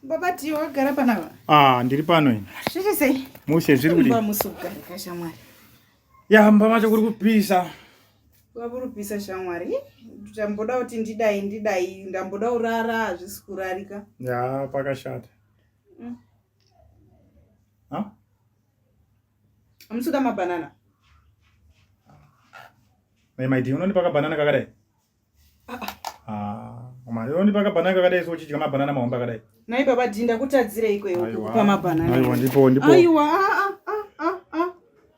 Baba Diki wagara panapa. Ndiri pano ini. Zviri sei? Mushe zviri kudi. Mumba musugara kashamwari. Mba macho kuri kupisa. Waburi kupisa shamwari. Ndamboda kuti ndidai ndamboda urara azvisikurarika. Pakashata. Amusuda mabanana. Maiti unondipaka banana kakadai? Unondipaka banana kakadai so uchidya mabanana mahomba kakadai. Nai baba Diki ndakutadzire ikweyo kukupa mabanana. Aiwa ndipo. Aiwa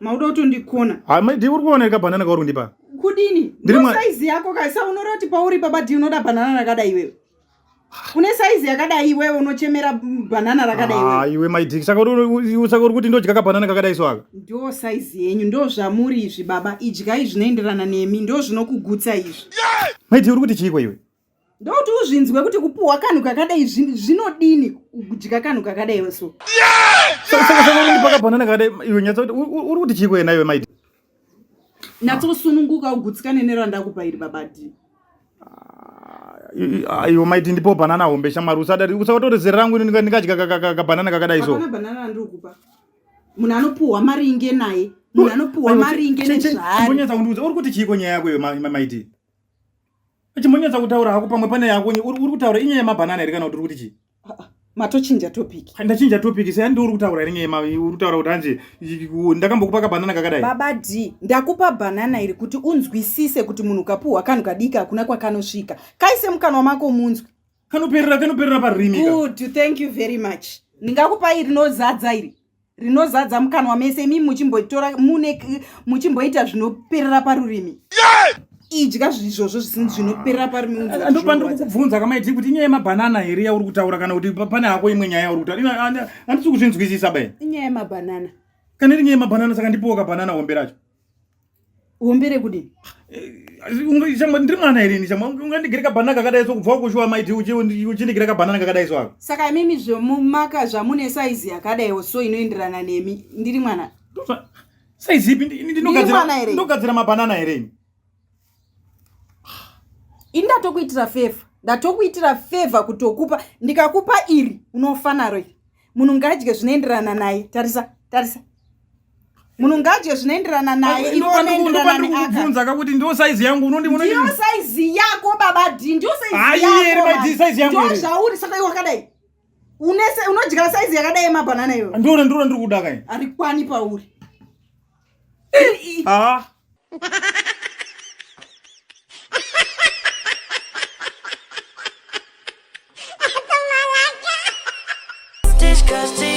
mauda kutondikona. Maiti uri kuona ka banana kauri kundipa. Kudini? Ndiri size yako kaisa unoroti kuti pauri baba Diki unoda banana rakadai iwewe. Kune size yakadai iwewe unochemera banana rakadai iwewe. Iwe maiti saka uri kuti ndodya ka banana kakadai so aka. Ndo size yenyu ndo zvamuri izvi baba idyai zvinoenderana nemi ndo zvinokugutsa izvi. Maiti uri kuti chiko iwe? Ndo kuti uzvinzwe kuti kupuwa kanhu kakadai zvinodini kudya kanhu kakadai so. Saka undipaka banana kakadai iwe nyatsa kuti uri kuti chiko yena iwe maiti? Natsosununguka ugutsikane nerandakupa iri baba Diki. Iwe maiti ndipo banana hombe shamwari usatori zera rangu ndingadya ka banana kakadai so. Hapana banana ndikupa. Munhu anopuwa maringe naye. Munhu anopuwa maringe nezvari. Chimbonyatsa kundiudza uri kuti chiko nyaya yako iwe maiti? Chimbonyatsa kutaura hako pamwe pane yako uri kutaura inyaya yemabanana iri kana kuti uri kuti chi? Matochinja topic. Ndachinja topic sai ndiri kutaura iri nyaya uri kutaura kuti anje ndakambokupa banana kakadai. Baba Diki ndakupa banana iri kuti unzwisise kuti munhu kapuwa kanhu kadika hakuna kwakanosvika. Kaise mukanwa mako munzwi. Kanoperera parimi. Good, thank you very much. Ndingakupa iri rinozadza iri. Rinozadza mukanwa mese imi muchimboitora muchimboita zvinoperera parurimi. Idya zvizvozvo zvinoperera parurimi. Ndopanda kukubvunza kamaiti kuti inyaya yemabanana here yauri kutaura kana kuti pane hako imwe nyaya yauri kutaura. Handisi kuzvinzwisisa bai. Inyaya yemabanana. Kana iri nyaya yemabanana saka ndipowo kabanana hombe racho. Hombe rekudini? Ndiri mwana here ini ungandigire kabanana kakadai so kubva kushuwa maiti uchindigire kabanana kakadai so aka. Saka imimi zvomumaka zvamune saizi yakadaiwo so inoenderana nemi ndiri mwana. Saizi ipi ndinogadzira mabanana here ini? Ndatokuitira favor kutokupa ndikakupa iri unofa naro iri. Munhu ngadye zvinoenderana naye. Tarisa. Munhu ngadye zvinoenderana naye inoenderana naye. Ndokubvunza kuti ndio size yangu ndio size yako baba Diki ndio size yako. Iri maiti size yangu iri. Ndio zvauri saka iwe wakadai. Unodya size yakadai yemabanana iwe. Ndiri kuda kai. Ari kwani pauri. Disgusting.